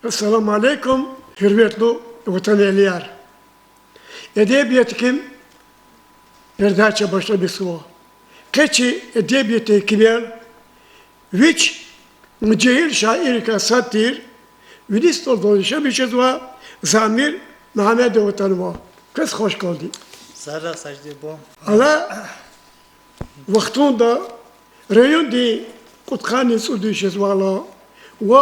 Esselamu Aleyküm, hürmetli vatandaşlar. Edebiyat kim? Nerede başta bir sıvı. Keçi edebiyatı kimler? Viç mücehir şair ka satir, Vidist olduğu işe bir şey var. Zamir Mehmet vatanı. Kız hoş geldi. Zara sacdi bu. Ama vaktinde rayon di kutkani sudu şey var. Ve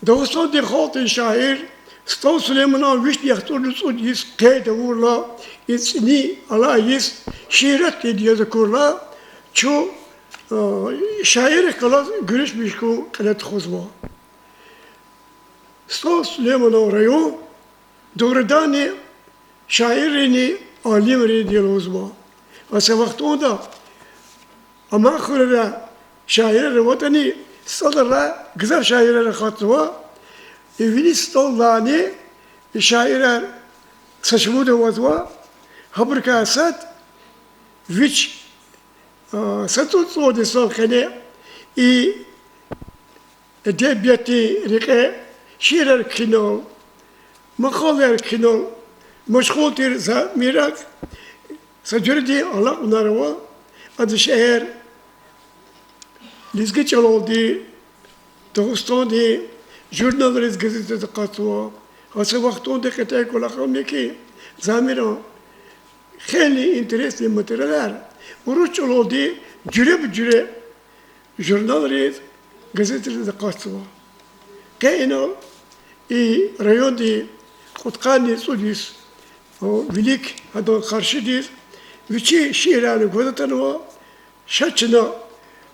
Dağıstan di halkın şair Stav Süleyman'a viş diyaktorlu sudis kayda vurla isni alayis şiiret diye zakurla ço şair kala görüşmüş ku kalet khuzma. Stav Süleyman'a rayon doğrudan şairini alim diye uzma. Asa vaktında ama khurra şair vatani sadra güzel şairlere katwa evini stollani şairler saçımı da vatwa haber kasat viç satut sodi salkane edebiyatı rike şiirler kino makaller kino meşgul tir mirak security Allah onarwa adı şehir Lizge çaloldu, Dağıstan'da jurnalist gazetede katılıyor. Hası vaktinde ketay kulakım ki zamira kheli interesli materialler. Uruç çaloldu, cüre jurnalist gazetede katılıyor. Kayno rayonda kutkani sudis o vilik hado karşıdır. Viçi şiirlerini gazetanıyor. Şaçına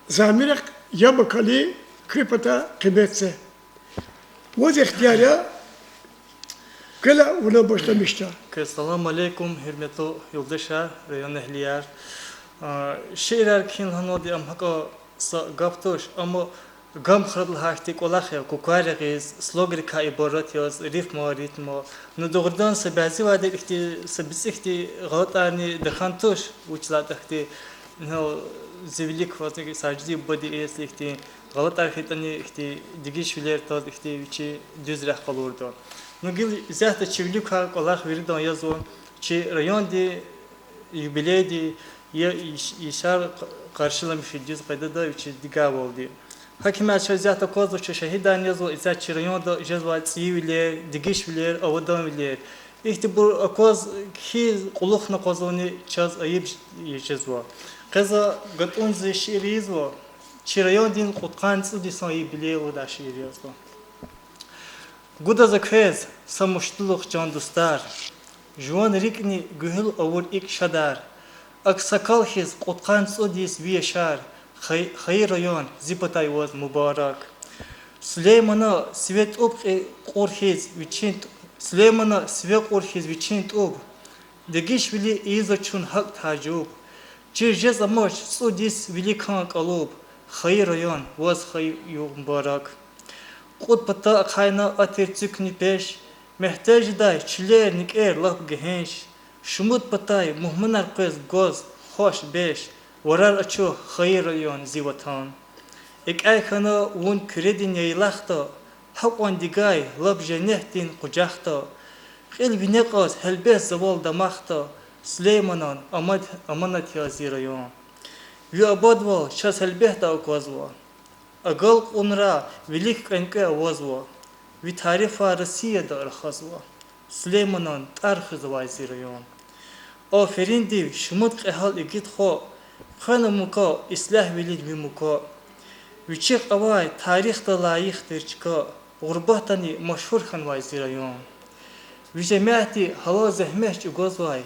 Zamirak ya bakali kripata kıymetse. O ihtiyara kala ona başlamıştı. Selamun aleyküm hürmetli yoldaşlar ve yönehliyar. Şiirler kin hanodi amhaka gaptoş ama gam khradl hashtik olakh kukarigis slogri ka ibarat yaz ritmo nudogdan se bazı vade ihti sebisihti galatani dekhantoş uçlat ihti no zevlik vazge sajdi badi eslikti galat arxitani ihti digişviler taz ihti içi düz rah qalurdu. Nugil zahta çivlik ha olakh veridan yazon çi rayon di yubiledi ya işar karşılamış düz qaydada içi digav oldu. Hakimiyet şahziyata kozlu şahidan yazı ise çirayonda cezva sivile digişviler avadamviler. İşte bu koz ki quluqna kozuni çaz ayıp cezva. Kaza gatunzi şiirizva. Çirayon din qutqan tsudi sayı bile o da şiirizva. Guda zakhez samuştuluq can dostlar. Juan rikni gühül avur ik şadar. Aksakal hiz qutqan tsudis viyeşar. Hayır rayon zipatay vaz mübarek. Süleyman'a svet ob qorhiz viçint Süleyman'a svet qorhiz viçint ob. Degiş vili izaçun hak tacub. Çirjez amaç sudis vili kan qalub. Hayır rayon vaz hayır mübarek. Qut pata khayna atir tsükni peş. Mehtaj day çiler niker laf gehenş. Şumut patay muhmanar qız goz hoş beş. Varar aço hayır rayon zivatan. Ek ay khana un kredin yaylaxta. Hak on digay lab jenehtin qucaxta. Khil bineqas helbes zaval damaxta. Süleymanan amanat yazi rayon. Vi abadva şas helbehta okozva. Agal onra velik kanka vazva. Vi tarifa Rusiya da arxazva. Süleymanan tarxiz vazi rayon. Aferin div şumut qehal igit xo. Xanumuka islah velid mimuka. Vichik avay tarixda layıqdır çıka. Gurbatani maşhur xanvay zirayon. Vijemati hava zehmehç ugozvay.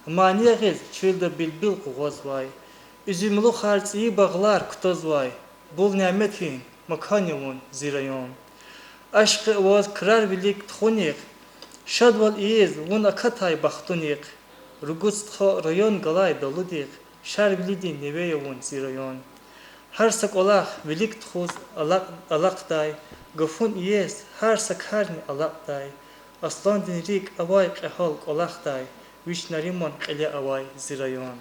Maniyegiz çölde bilbil qugozvay. Üzümlü xartsiyi bağlar kutozvay. Bul nimetin makanyavun zirayon. Aşkı vaz kırar bilik txunik. Şadval iyiz vun akatay baxtunik. Rugustxa rayon galay doludik. Şar bilidi neveyavun zirayon. Her sak olaq velik txuz alaqday. Gafun iyes her sak harni alaqday. Aslan dinrik avay qehal olaqday. Viş nariman qile avay zirayon.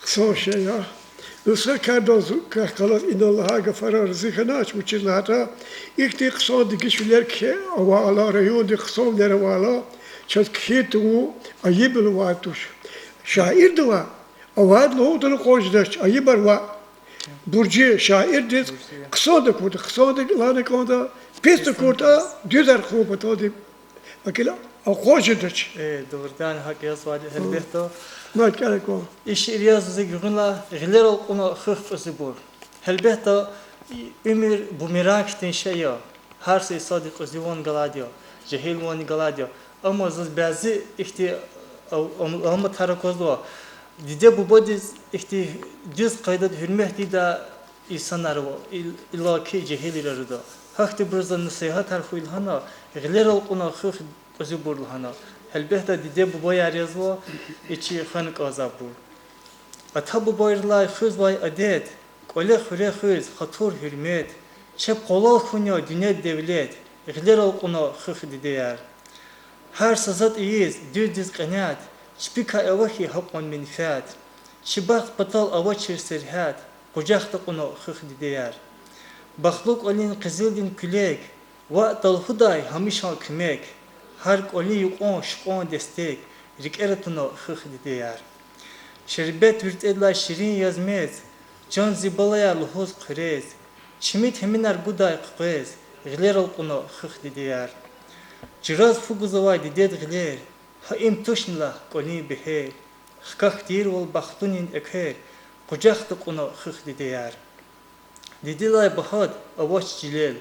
Son şey ya. Nusra kardozu kahkalat inallaha gafara rızıkını aç uçillata. İkti kısa dikişler ki ava ala rayon di kısa dere vala. Çat kitu ayıbıl vatuş. Şair dua. Avad loğdunu koşdaş ayıbar va. Burcu şair diz. Kısa da kurdu. Kısa da lana konda. Pis de kurdu. Düzer kubat odi. Akila koşdaş. Doğrudan hak yazvadı elbette. Ne gerek o? İş riyazı günla giler onu hıf zibur. Elbette ömür bu merak ettiğin şey ya. Her şey sadık zivan galadio. Cehil vani galadio. Ama zız bazı ihti ama tarakozlu. Dide bu bodiz ihti düz kaydet hürmeti de insanlar o ilaki cehil ileride. Hakti birazdan nasihat tarafı ilhana. Giler onu hıf zibur ilhana. Elbette dide bu boy yazı içi xanık azabı. Ata bu boylar xüz vay adet, kole xüre xüz, xatur hürmet, çep kolal xunya dünya devlet, giler ona xıx didiyer. Her sazat iyiz, düz qanat, çpika evahi haqan menfaat, çibat patal ava çirserhat, kucaqta ona xıx didiyer. Baxluq olin qizildin külek, va talhuday hamişa kümek, her koli yukon şukon destek, rikeretuna xıx didiyer. Şerbet vürtedla şirin yazmez, can zibalaya luhuz qırez, çimit heminer guday qıqız, giler ona xıx didiyer. Ciraz fuguzavay dided giler, ha imtuşnla koli biher, xkak dir ol baxtunin ekher, kucaqta ona xıx didiyer. Didilay bahad avaç cilel,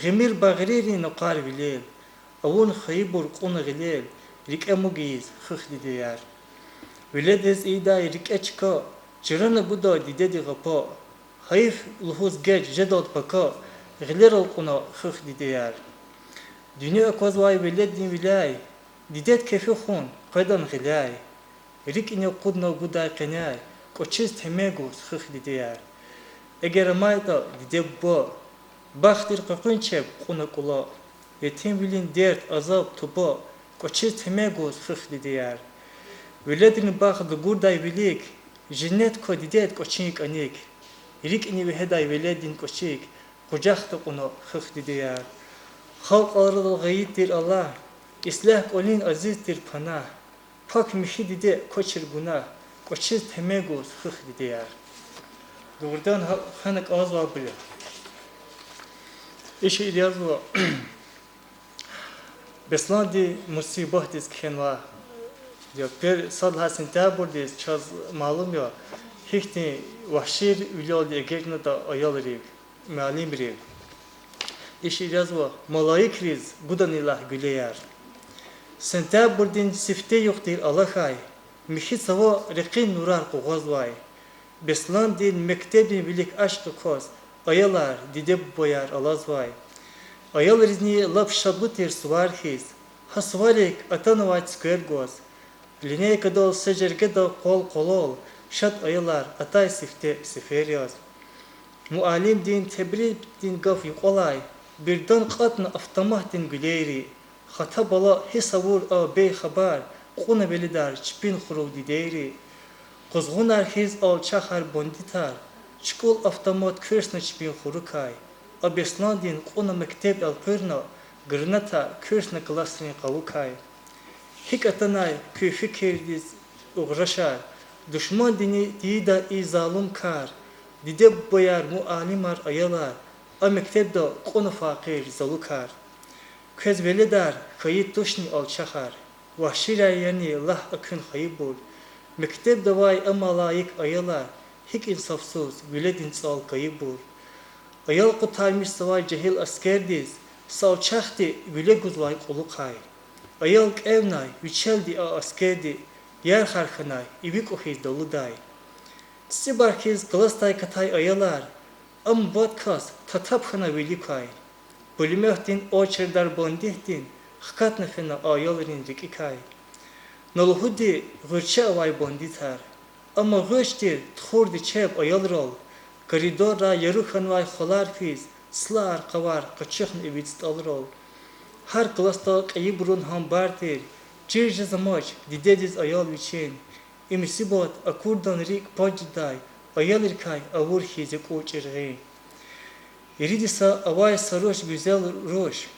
gimir bağriri naqar vilel, avun xaybur qona gilel, rikemugiz xıx didiyer. Veledez iday rikeçka, cirana guda didedi gapa, hayf luhuz geç jedad paka, giler ona xıx didiyer. Dünya kozvay veledin vilay, didet kefi xun, qadan gilay, rik ine qudna guda qenay, koçiz temeguz xıx didiyer. Eğer mayda dide bu, baxtir qaqınçep quna kula, yetim bilin dert azap tuba, koçiz temeguz xıx didiyer. Veledin baxdı gurday vilik, jinnet ko didet koçink anik, rik ine veheday veledin koçik, kucaqta quna xıx didiyer. Halk arada gayittir Allah, islah olin azizdir panah, pak mişi dide koçir günah, koçiz temeguz xıx didiyer. Doğrudan xanık ağız var bile. İşi idiyaz var. Beslandi musibah diz kenva. Ya per sadha sentabur diz çaz malum ya. Hikti vahşir ülal diye gekne da ayalırık. Mealim bir. İşi idiyaz var. Malayik riz gudan ilah güleyer. Sentabur din sifte yoktir Allah'ay. Mişi sava rekin nurar kuğaz vay. Beslan din mektebin bilik aşkı koz, ayalar dide boyar alazvay. Ayal rizni lap şablutir suvar his, ha suvarik atanovat skwer goz. Liney kadal secerge da kol kolol, şat ayalar atay sifte seferiyaz. Mualim din tebrib din gaf yukolay, birdan qatna aftamah din güleyri. Hata bala hesavur a bey habar, quna belidar çipin xuruv dideyri. Quzğunar hiz alçaxar bonditar, çikol avtomat körsna çipin xurukay, abeslandin qona mekteb alpırna, gırnata körsna klasrini qavukay. Hik atanay köy fikirdiz uğraşar, düşman dini dida izalum kar, dide boyar mualimar ayalar, a mektebda qona fakir zalukar. Köz veledar kayıt tuşni alçaxar, vahşira yani lah akın haybul, mektep davay ama layık ayalar, hik insafsız, veledin sal kaybur. Ayal kutarmış savay cehil askerdiz, salçaxti vele guzvay kolukay. Ayal evnay, viçeldi a askerdi, yer harkanay, ivik ohiz doluday. Sibarkiz glastay katay ayalar, am vodkas tatapxana velikay. Bölümehtin oçerdar bondihtin, hkat nefena ayalrin rikikay. Nalhudi gırça avay bonditar, ama gırçtir txurdi çep ayalrol, koridora yarı xanvay xolar fiz, slar qavar qaçıxn evitst alrol. Her klasta qayi burun hambartir, circe zamaç didediz ayal viçen, imsibot akurdan rik pajday, ayalırkay avur hizi koçerği. Iridisa avay sarhoş güzel roş.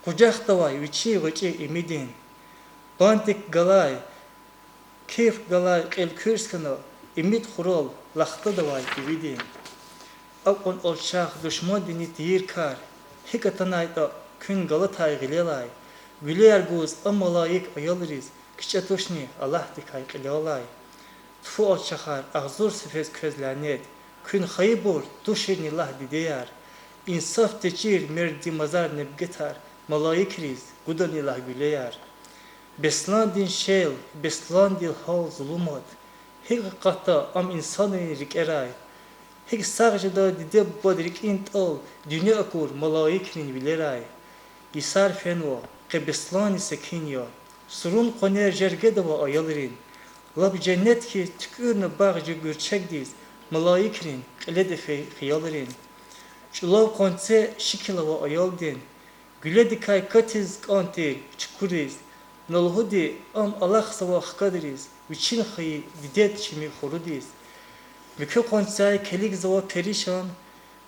Kucak davay viçi viçi imidin. Bantik galay, keyf galay el kürskano, imid khurol, laxta davay ividin. Akon olşaq düşman dini tiyir kar, hikatanayda kün galatay gilelay. Güler guz amalayık ayalırız, küçetoşni Allah dikay gilelay. Tfu olşaqar ağzur sifez közlanet, kün haybur duşin Allah dideyar. İnsaf teçir merdi mazar nebgetar, malayık riz, gudan ilah güleyar. Beslan din şel, beslan dil hal zulumat. Hik qatta am insanı rikeray. Hik sağcıda dide badrik intal, dünya akur malayık rin bileray. İsar fenvo, qebeslan sekinyo. Surun qoner jergedava ayalrin. Lab cennet ki tükürne bağcı gürçek diz, malayık rin, qilede xiyalrin. Çulav konse şikilava ayaldin. Güle dikay katiz kanti çukuriz. Nalhudi am Allah sava xkadiriz. Viçin xayı didet çimi xorudiz. Mükü konsay kelik zava perişan.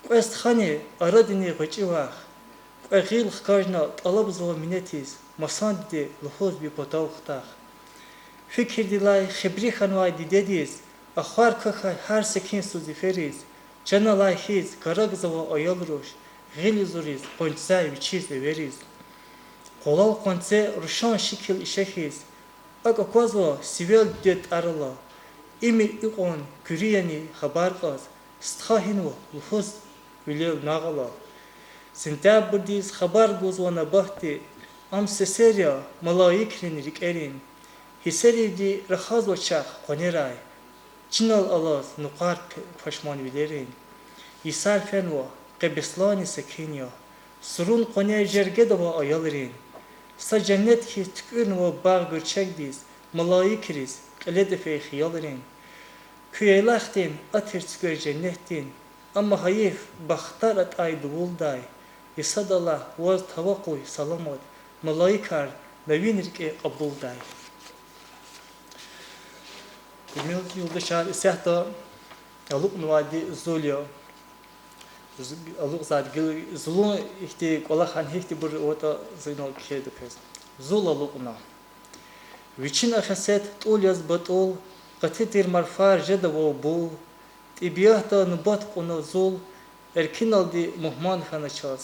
Quest xani aradini gıcıvaq. Quagil xkajna talab zava minetiz. Masan dide lhoz bi potav xtaq. Fikir dilay xibri xanvay didediz. Axvar kakay her sekin suziferiz. Canalay hiz garag zava ayalroş. Gili zuriz konsay viçiz everiz. Kolal konse ruşan şikil işehiz. Aga kozva sivel det arala. İmi ikon küriyeni haber kaz. Sthahinvo lhuz vilev nağala. Sentab diz haber gozvana bahti. Am seserya malayikrin rikerin. Hiserivdi rahaz vaçak koneray. Çinal alaz nukar paşman bilerin. İsar fenvo qebeslani sekinyo. Surun koner jergedava ayalrin. Sa cennet ki tükürn ve bağ görçek diz. Malayik riz qilede fe xiyalrin. Küyelaxtin atir tükür cennettin. Ama hayif baxtar at ay duvulday. Isadala vaz tavakuy salamat. Malayikar navinirke qabulday. Bilmiyorum yolda şahar isehta aluk nuvadi zulyo. Aluk zat gil zulun ihti kolakhan ihti bur ota zinol khedu pes. Zul alukna. Viçin ahaset tul yaz batul qatitir marfar jeda wo bu. Tibiyahta nubat qona zul erkin aldi muhman khana chas.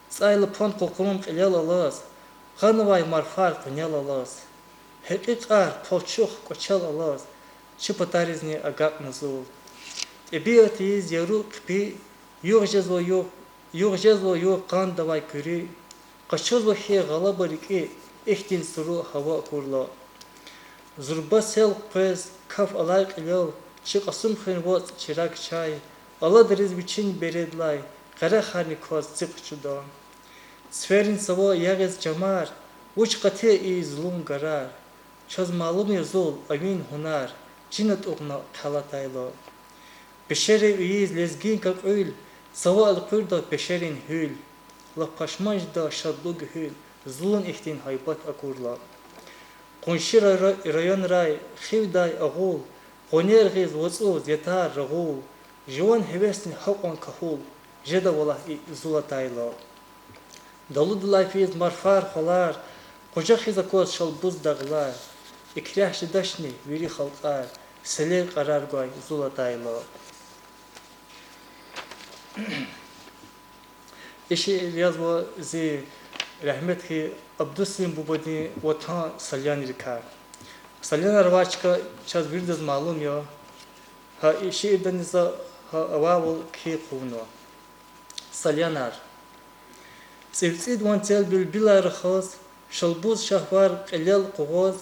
Tsaylı pon qoqrum qilal alas. Qanvay marfar qanyal alas. Haqiqar polchuq qochal alas. Chipatarizni agak nazul. Tibiyatiz yaruk pi Yok jazvo yok kan davay küri. Kaçozvo he galabariki ihtin suru hava kurla. Zurba sel qez kaf alayq ilav. Çık asum xinvo çırak çay. Allah deriz biçin beredlay. Qara xani koz çık çuda. Sferin savo yağız camar. Uç qati i zulum garar. Çaz malum yazul amin hunar. Cinat oğna kalataylo. Beşeri üyiz lezgin kak öl. Sava al-qurda beşerin hül. La paşmajda şadlug hül. Zulun ihtin haybat akurla. Qonşir rayon ray xivday ağul. Qoner giz vazuz yetar ragul. Jivan hevestin haqan kahul. Jeda vallahi zulatayla. Daludulay fiz marfar xolar. Qoca xiza koz şalbuz dağlar. İkrah şidaşni viri xalqar. Seler qarar goy zulatayla. İşi yazma zi rahmet ki Abdüslim bubadi vatan salyan rikar. Salyan arvaçka çaz bir dez malum ya. Ha işi idaniza ha avavul ki quvno. Salyanar. Sevsid vantel bilbilar khas şalbuz şahvar qilal quvaz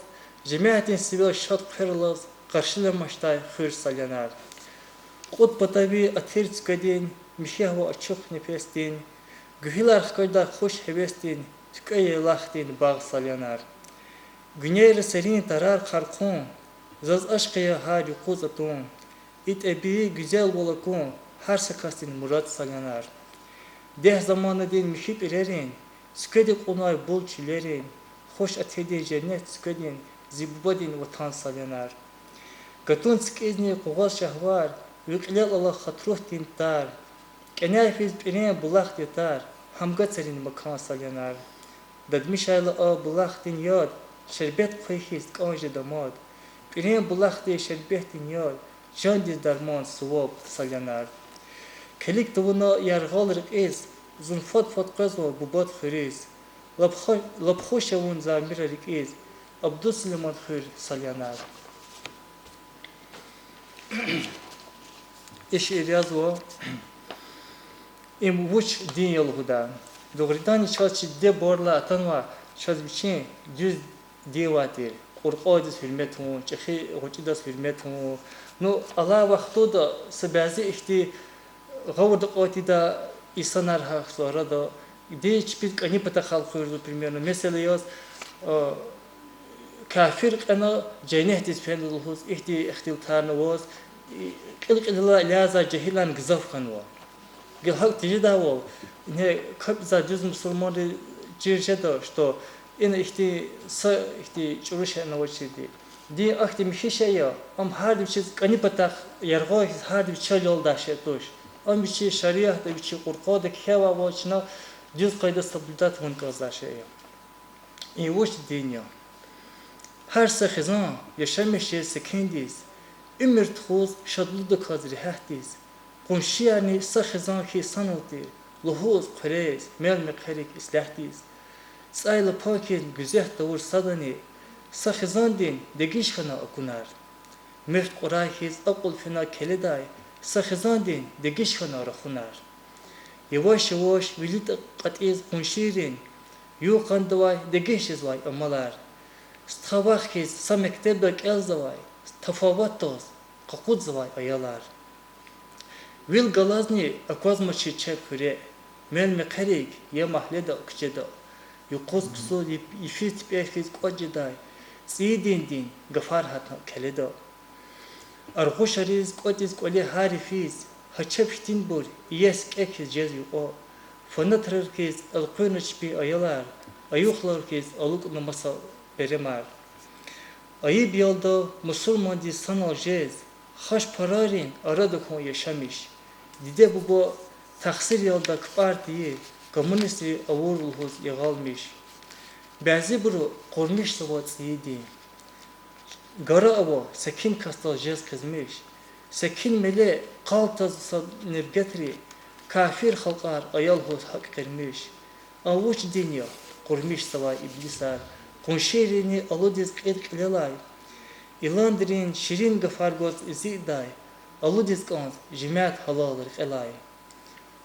cemiyetin sivil şat qirlaz qarşılamaştay xır salyanar. Qut patavi atir skadin Mişahva açık nefestin, gühilar kayda hoş hevestin, tükeye lahtin bağ salyanar. Güneyre serin tarar karkun, zaz aşkıya hari kuzatun, it ebiyi güzel bolakun, her sakastin murat salyanar. Deh zamanı din müşip irerin, sükedik onay bol çilerin, hoş atedi cennet sükedin, zibubadin vatan salyanar. قطون سكيزني قوغاز شهوار ويقلل الله خطروه تنتار كناي فيز برين بلاخ تتار همگا ترين مكان سالينار دادمش هايلا بلاخ تن ياد شربت قويخيز كانج دماد برين بلاخ تي شربت تن ياد جان ديز درمان سواب سالينار كليك دونا يرغال رقيز زن فات قزوا بباد خريز لبخوش ون زامير رقيز عبدو سليمان خير سالينار إيش إرياز و إم وش دين يلهودا دوغريداني شاش دي بورلا أتنوا شاش بيشين جز ديواتير قرقادس فيلمتهم چخي غوچيداس فيلمتهم نو الله وقتو دا سبازي اختي غور دقاتي دا إسانار حقصارا دا دي چپيد كاني پتا خالقورزو примерно مثلا ياز كافر أنا جنيه ديس فيلدلهوز اختي اختلتارنواز قلقللا لازا جهلان غزاف خنوا قال حق تجي داو не как за жүз мусульманы жиржеда что ин ихти ихти чуруша навочиди ди ахти михишая ам хардим чиз кани патах ярго хардим чалолдаше тош ам бичи шариат да бичи курқода кева вочна жүз қайда стабилдат мун казаше и вош диня har sahizan yaşamışı sekindis ümür txuz şadlıdı kazri hahtis qunşiyani sahizan ki sanıldı luhuz qurez melme qarik islahtis saylı pakin güzeh davur sadani sahizan din degiş xana akunar mert qurahiz aqul fina keleday sahizan din degiş xana raxunar yavaş yavaş vilit qatiz qunşirin yu qandvay degiş vay amalar ستخواخيز سمكتبك ألزواي تفاوتوس قاقود زواي أيالار ويل غلازني أكوازمشي تشيب هوري ميل مقريك يا محلدا أكجدا يقوز كسو يفيز بيخيز قوجداي سيدين دين غفار هاتنا كالدا أرغوش ريز قوتيز قولي هاري فيز هچب هتين بور يسك اكيز جيز يقو فنترركيز القونش بي أيالار أيوخلاركيز ألوك نمسا Beremar. Ayıp yolda Müslüman di sanal jez, haş pararin arada kon yaşamış. Dide bu taksir yolda partiyi komünisti avurulhuz yağalmış. Bazı buru kurmuş savat siyidi. Gara ava sekin kastal jez kızmış. Sekin mele kaltaz nirgetri kafir halkar ayalhuz hak kermiş. Avuç dünya kurmuş sava iblisar. Коншерине алудис кэлкэлэлай, иландрин ширин гафаргоз изидай, алудис конс жимят халалыр элай.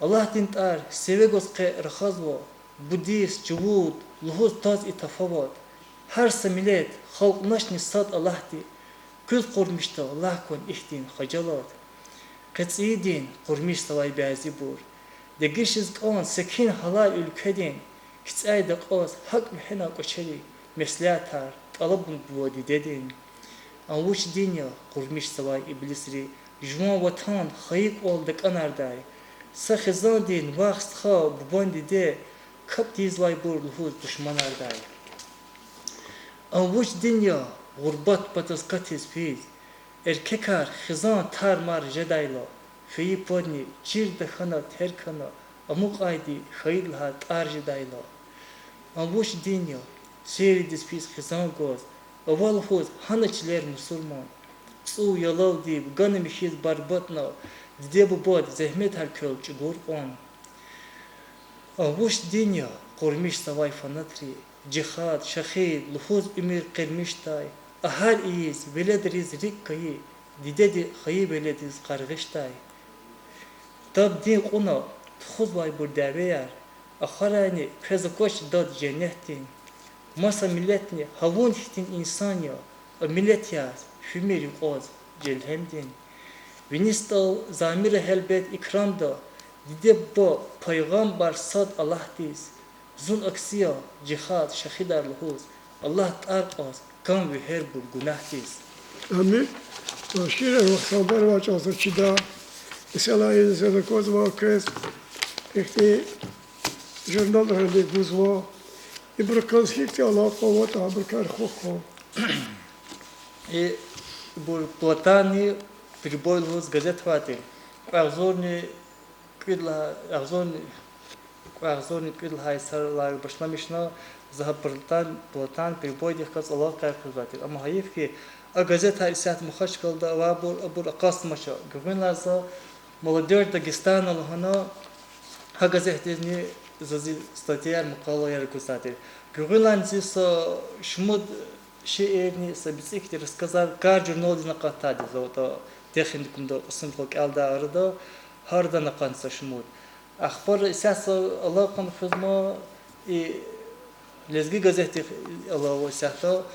Аллах тинтар севегоз кэ рахазво, буддист, чувуд, лухуз таз и тафавот. Хар самилет, халк нашни сад Аллахти, күз курмишта Аллах кон ихтин хажалот. Кэцидин курмиш савай бәзи бур. Дегишиз кон секин халал ülkedin, hiç ayda qoz hak mihena koçeri. Meslehatar, talabın buvadi dedin. Anvuç dünya kurmuş savay iblisri, juma vatan hayık olduk anarday. Sahizan din vaxt ha bubandi de, kap dizlay burluhuz düşmanarday. Anvuç dünya gurbat pataskatis fiz, erkekar xizan tarmar jedayla, feyi podni çirde xana terkana, amuk aydi hayırlha tar jedayla. Anvuç dünya Seyridis fiz xizan goz, avalhuz hanaçler musulman. Su yalav dib, ganim hiz barbatna, dide bu bod zehmet her kölçü gurban. Avuş dünya, kurmuş savay fanatri, cihad, şahid, luhuz ümir qirmiştay, ahar iyiz, veledriz rikkayı, dide di xayı velediz qargıştay. Tab din quna, txuz vay bur derveyar, akharani prezakoş dad cennettin. Masa milletni havun hitin insan ya, millet yaz, hümeri oz, celhendin. Vinistal zamir helbet ikramda, dide bu peygamber sad Allah diz. Zun aksiya, cihad, şahidar luhuz, Allah tar oz, kan ve her bu günah diz. Amin. Şire vaktan bervaç azı çida, mesela yedise de koz vakız, ekti jurnal hende guzva, İbrikaz hikti Allah kuvveta, İbrikar khokho. بور платани прибойлhoz газетвати. Агзорни кыдла сарлар башламишна за платан прибойдих каз Allah кайфузати. Ama hayif ki a газета исят мухач калда ва бур акасмаша. Гвинлаза молодежь Дагестана лохана ха газетни зази статья мукала яркусати. Гвинландис шмуд شيء سبسيك рассказал кар журнал на катади за то техникум до сынлык алда арда харда на канса шмуд ахбар сяса Allah кан хизма и лезги газети Allah сяхта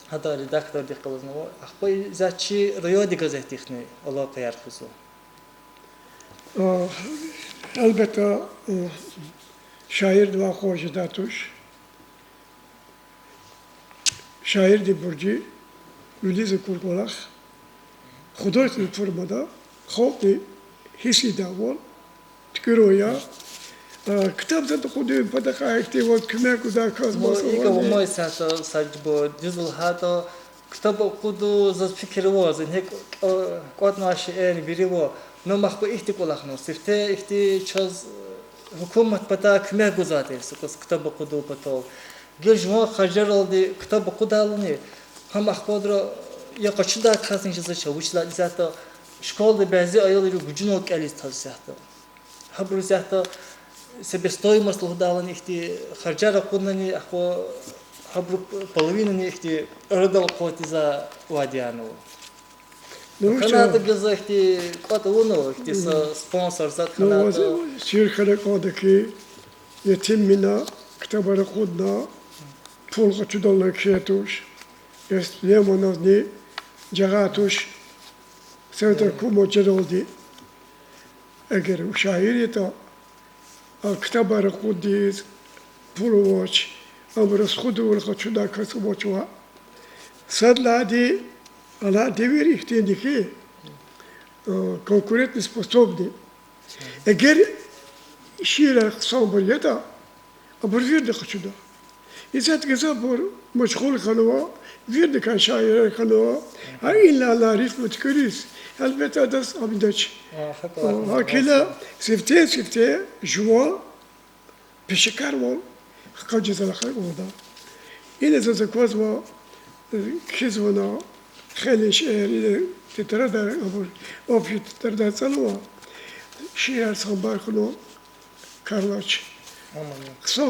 хада редактор дихкалзнова ахбар зачи райоди газетихни Allah каяр хизо البته شاعر دوا خوش داتوش شاعر دی برجی ولیز کورکولخ خدایت فرماده خوب دی حسی داول تکرویا کتاب زد خودی پدخه ایتی وقت کمی کدا کاز باز ایکا و مای ساج با دیزل هاتا کتاب خودو زد فکر واز این هک قد ناشی این بیری و نو مخبو ایتی کولخ نو سفته ایتی چاز حکومت پتا کمی گذاته سکس کتاب خودو پتا Гежмо хажаралди китаб кудални хам ахбодро я качда касин жизача учла изата школда бази аялыру гужуно калис тавсята хабрузята себе стоимость лухдални ихти хажара куднани ахо хабру половину ихти радал котиза вадиану Канада газа ихти кота уно ихти спонсор зат Канада شركه قادکی یتیم مینا کتاب خودنا پول قطعدالله کیتوش است لیمونادی جگاتوش سنتر کومو جدولدی اگر شاعری تا کتاب را خودی پول واچ امروز خود ول قطعدا کسب واچوا صد لادی على دیوری احتیاجی کی کنکورنت способний اگر شیر صابریتا ابرویر دخشودا İzzet Geza bor meşgul kanıva, bir kan şair kanıva, illa la rifmet kriz. Elbette das abidaç. Hakila sifte jua peşikar var. Kavcı zalakar orada. Yine zaten kozma kizvana خیلی شعری تتره در آفیت در سالوا شعر سامبار کنو karlaç. Kısa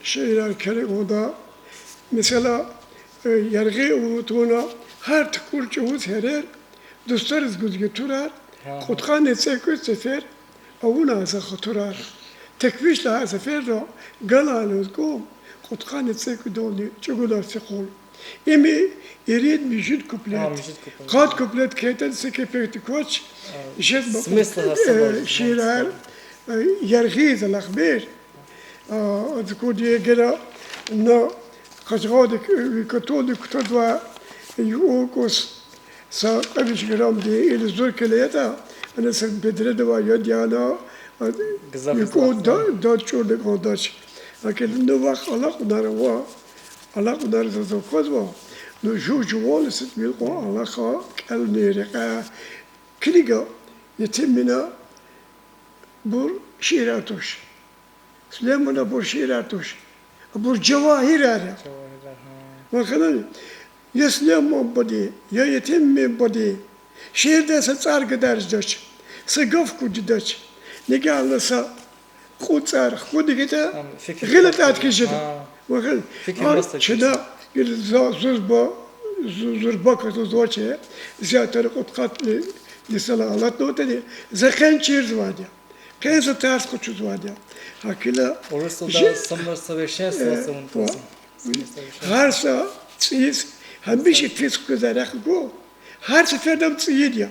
şeyler kerek oda. Mesela yargı uğutuna her tıkur çuğuz herer, dostlarız güzgü turar, kutkan etse köz sefer, avuna asa khuturar. Tekvişle her sefer de galalız gom, kutkan etse ködolü, çuğular sekol. Emi erid müjit kuplet. Kat kuplet keten sekepekti koç. Şiirler yargı zalakbir. أذكر يجرا إنه خشغادك كتولك تدوى يوكس ساقبش جرام دي إلى زور كليتا أنا سبدرد ويديانا يكون دات شو لقادش لكن إنه وقت الله قدر تزوجوا نشوف جوال ستميلقوا الله خا كالنيرقة كليجا يتمنا بور شيراتوش Süleyman'a bu şiirler tuş. Bu cevahir era. Bakın ya Süleyman bodi, ya yetim mi bodi. Şiirde saçar giderciş. Sıgaf kucudaç. Nigalasa kutsar, kudigite. Gilet atkişide. Bakın. Çida zurba katı zoçe. Ziyatları kutkatli lisala alat notedi. Zakhen çirz vardı. Kaysa ters kuçuz vardı. Hakila. Orası da samlar savaşın savunması. Harsa tsiz hem bir şey fisk güzel go. Her seferde tsiz ya.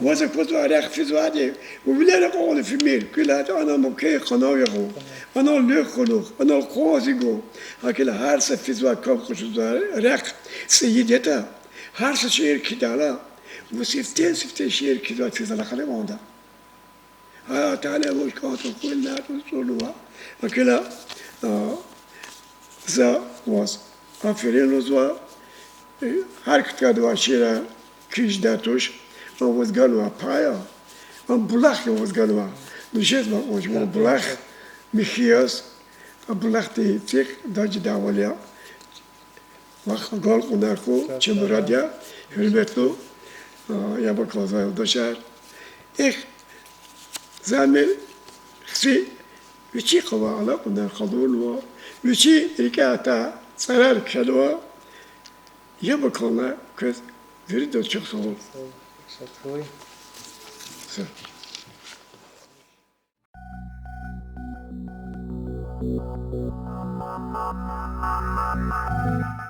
Vaza kutu arak fiz vardı. Bu bilerek oğlu filmir. Külat ana mukay kanav ya go. Ana lök konu. Ana kozi go. Hakila her sefer fiz var kap kuçuz arak tsiz yeta. Her şehir kidala. Bu sifte şehir kidala fiz ala kalem onda. Ha Teala hoş katı kullar Resulullah. Akila za was aferin uzva her kitaba şiira киждатуш, он возганва пая, он булах его возганва. Ну сейчас мы можем булах, михиос, а булах ты цих, даже даваля. Вах гол кунарку, чем радя, хürmetlu, я бы сказал, дошар. Их замер, хси, вичи хава ала кунар хадулва, вичи риката царар кшадва, я бы сказал, кыз, вери до часов. Шатвой. Все. Thank you.